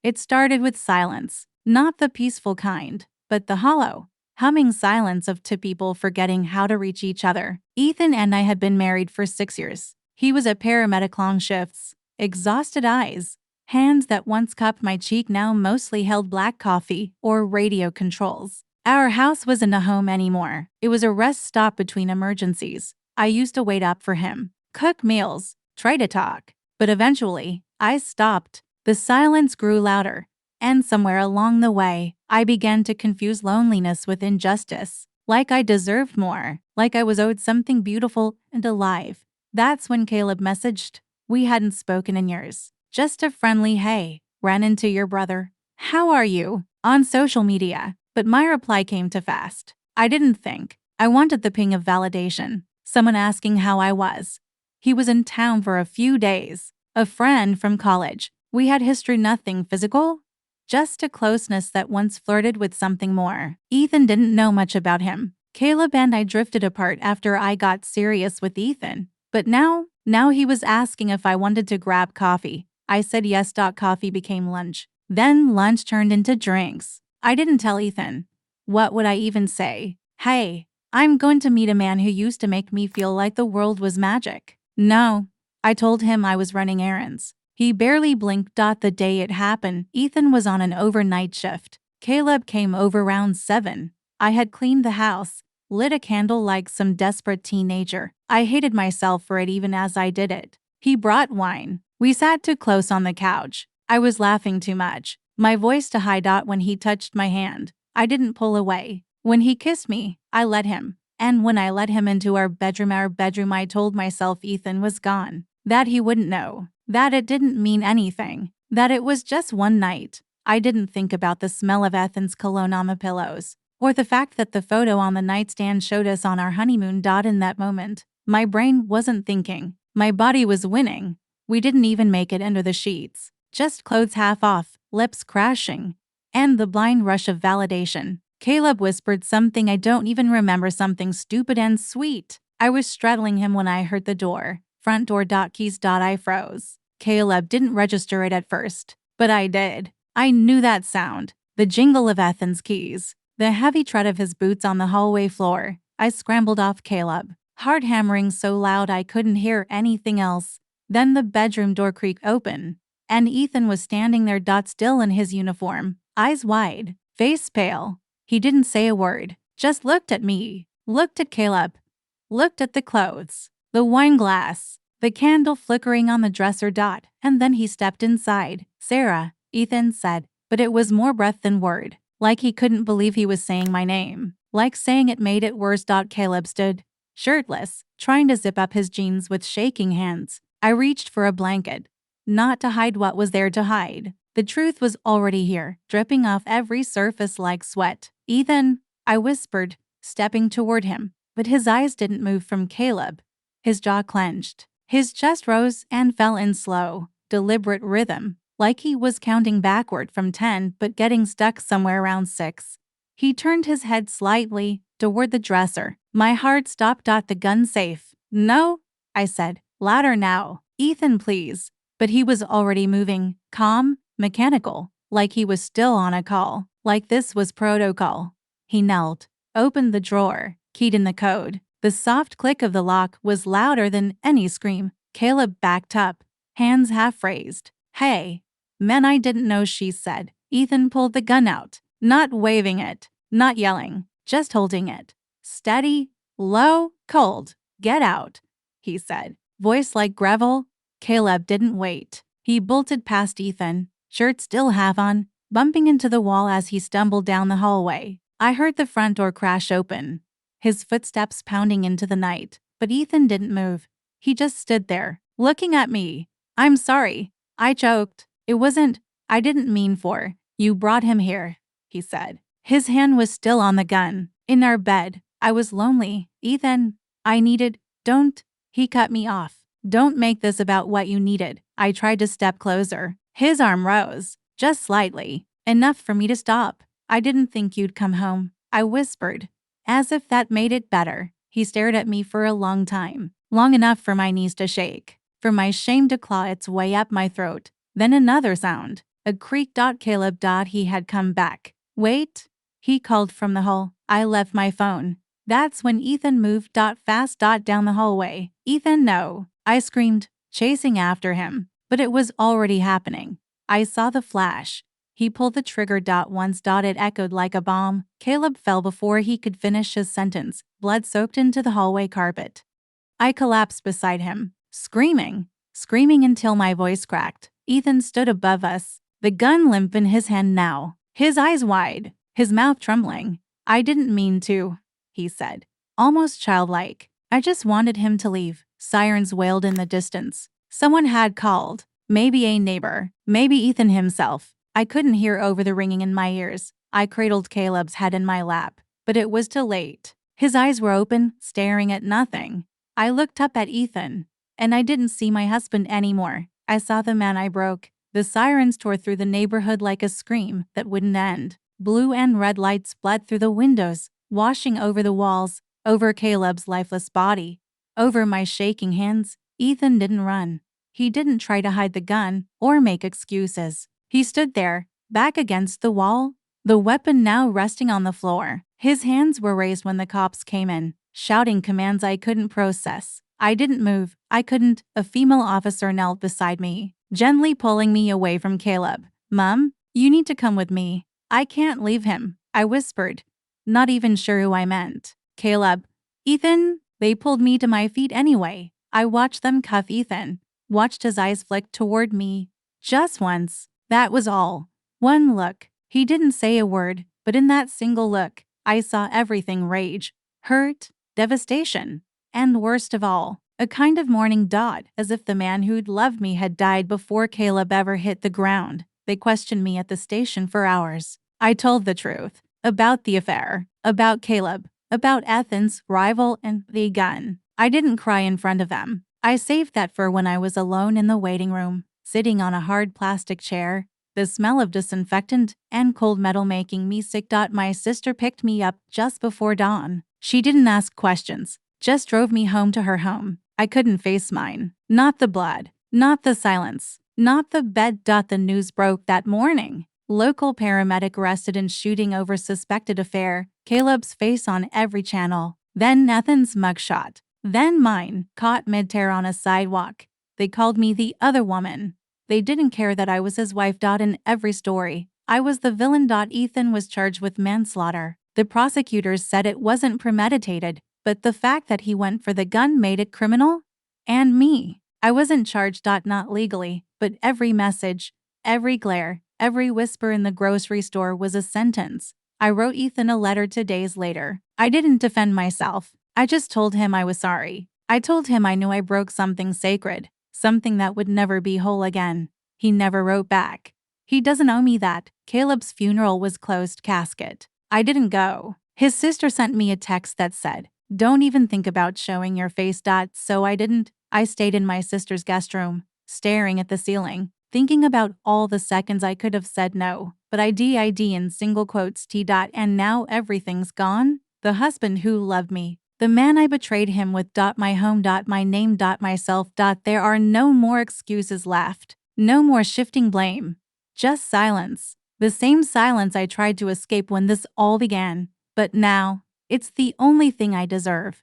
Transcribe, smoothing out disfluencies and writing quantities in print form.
It started with silence, not the peaceful kind, but the hollow, humming silence of two people forgetting how to reach each other. Ethan and I had been married for 6 years. He was a paramedic, long shifts, exhausted eyes. Hands that once cupped my cheek now mostly held black coffee or radio controls. Our house wasn't a home anymore. It was a rest stop between emergencies. I used to wait up for him, cook meals, try to talk. But eventually, I stopped. The silence grew louder. And somewhere along the way, I began to confuse loneliness with injustice. Like I deserved more. Like I was owed something beautiful and alive. That's when Caleb messaged. We hadn't spoken in years. Just a friendly hey, ran into your brother. How are you? On social media. But my reply came too fast. I didn't think. I wanted the ping of validation. Someone asking how I was. He was in town for a few days. A friend from college. We had history, nothing physical. Just a closeness that once flirted with something more. Ethan didn't know much about him. Caleb and I drifted apart after I got serious with Ethan. But now he was asking if I wanted to grab coffee. I said yes. Coffee became lunch. Then lunch turned into drinks. I didn't tell Ethan. What would I even say? Hey, I'm going to meet a man who used to make me feel like the world was magic. No. I told him I was running errands. He barely blinked. The day it happened, Ethan was on an overnight shift. Caleb came over around 7. I had cleaned the house, lit a candle like some desperate teenager. I hated myself for it even as I did it. He brought wine. We sat too close on the couch. I was laughing too much. My voice too high. When he touched my hand, I didn't pull away. When he kissed me, I let him. And when I let him into our bedroom, I told myself Ethan was gone. That he wouldn't know. That it didn't mean anything. That it was just one night. I didn't think about the smell of Ethan's cologne on the pillows. Or the fact that the photo on the nightstand showed us on our honeymoon. In that moment, my brain wasn't thinking. My body was winning. We didn't even make it under the sheets. Just clothes half off, lips crashing. And the blind rush of validation. Caleb whispered something I don't even remember, something stupid and sweet. I was straddling him when I heard the door. Front door. Keys. I froze. Caleb didn't register it at first, but I did. I knew that sound. The jingle of Ethan's keys. The heavy tread of his boots on the hallway floor. I scrambled off Caleb, heart hammering so loud I couldn't hear anything else. Then the bedroom door creaked open, and Ethan was standing there. Still in his uniform, eyes wide, face pale. He didn't say a word, just looked at me, looked at Caleb, looked at the clothes, the wine glass, the candle flickering on the dresser. And then he stepped inside. Sarah, Ethan said, but it was more breath than word, like he couldn't believe he was saying my name, like saying it made it worse. Caleb stood, shirtless, trying to zip up his jeans with shaking hands. I reached for a blanket, not to hide what was there to hide. The truth was already here, dripping off every surface like sweat. Ethan, I whispered, stepping toward him, but his eyes didn't move from Caleb. His jaw clenched. His chest rose and fell in slow, deliberate rhythm, like he was counting backward from 10 but getting stuck somewhere around 6. He turned his head slightly toward the dresser. My heart stopped. The gun safe. No, I said, louder now. Ethan, please. But he was already moving, calm, mechanical, like he was still on a call, like this was protocol. He knelt, opened the drawer, keyed in the code. The soft click of the lock was louder than any scream. Caleb backed up, hands half raised. Hey, man, I didn't know, she said. Ethan pulled the gun out, not waving it, not yelling, just holding it. Steady, low, cold. Get out, he said, voice like gravel. Caleb didn't wait. He bolted past Ethan, shirt still half on, bumping into the wall as he stumbled down the hallway. I heard the front door crash open, his footsteps pounding into the night, but Ethan didn't move. He just stood there, looking at me. I'm sorry, I choked. It wasn't, I didn't mean for. You brought him here, he said. His hand was still on the gun. In our bed, I was lonely. Ethan, I needed, don't, he cut me off. Don't make this about what you needed. I tried to step closer. His arm rose, just slightly, enough for me to stop. I didn't think you'd come home, I whispered, as if that made it better. He stared at me for a long time, long enough for my knees to shake, for my shame to claw its way up my throat. Then another sound, A creak. Caleb. He had come back. Wait, he called from the hall. I left my phone. That's when Ethan moved. Fast. Down the hallway. Ethan, no, I screamed, chasing after him. But it was already happening. I saw the flash. He pulled the trigger. Once. It echoed like a bomb. Caleb fell before he could finish his sentence. Blood soaked into the hallway carpet. I collapsed beside him, screaming until my voice cracked. Ethan stood above us, the gun limp in his hand now, his eyes wide, his mouth trembling. I didn't mean to, he said, almost childlike. I just wanted him to leave. Sirens wailed in the distance. Someone had called. Maybe a neighbor, maybe Ethan himself. I couldn't hear over the ringing in my ears. I cradled Caleb's head in my lap, but it was too late. His eyes were open, staring at nothing. I looked up at Ethan, and I didn't see my husband anymore. I saw the man I broke. The sirens tore through the neighborhood like a scream that wouldn't end. Blue and red lights bled through the windows, washing over the walls, over Caleb's lifeless body, over my shaking hands. Ethan didn't run. He didn't try to hide the gun or make excuses. He stood there, back against the wall, the weapon now resting on the floor. His hands were raised when the cops came in, shouting commands I couldn't process. I didn't move. I couldn't. A female officer knelt beside me, gently pulling me away from Caleb. Mom, you need to come with me. I can't leave him, I whispered, not even sure who I meant. Caleb. Ethan. They pulled me to my feet anyway. I watched them cuff Ethan, watched his eyes flick toward me. Just once. That was all. One look. He didn't say a word, but in that single look, I saw everything: rage, hurt, devastation, and worst of all, a kind of mourning. As if the man who'd loved me had died before Caleb ever hit the ground. They questioned me at the station for hours. I told the truth about the affair, about Caleb, about Ethan's rival and the gun. I didn't cry in front of them. I saved that for when I was alone in the waiting room, sitting on a hard plastic chair, the smell of disinfectant and cold metal making me sick. My sister picked me up just before dawn. She didn't ask questions, just drove me home to her home. I couldn't face mine. Not the blood, not the silence, not the bed. The news broke that morning. Local paramedic arrested in shooting over suspected affair. Caleb's face on every channel. Then Ethan's mugshot. Then mine, caught mid-tear on a sidewalk. They called me the other woman. They didn't care that I was his wife. In every story, I was the villain. Ethan was charged with manslaughter. The prosecutors said it wasn't premeditated, but the fact that he went for the gun made it criminal. And me, I wasn't charged. Not legally, but every message, every glare, every whisper in the grocery store was a sentence. I wrote Ethan a letter 2 days later. I didn't defend myself. I just told him I was sorry. I told him I knew I broke something sacred, something that would never be whole again. He never wrote back. He doesn't owe me that. Caleb's funeral was closed casket. I didn't go. His sister sent me a text that said, "Don't even think about showing your face." So I didn't. I stayed in my sister's guest room, staring at the ceiling, thinking about all the seconds I could have said no, but I did in single quotes. And now everything's gone. The husband who loved me, the man I betrayed him with. My home. My name. Myself. There are no more excuses left. No more shifting blame. Just silence. The same silence I tried to escape when this all began. But now, it's the only thing I deserve.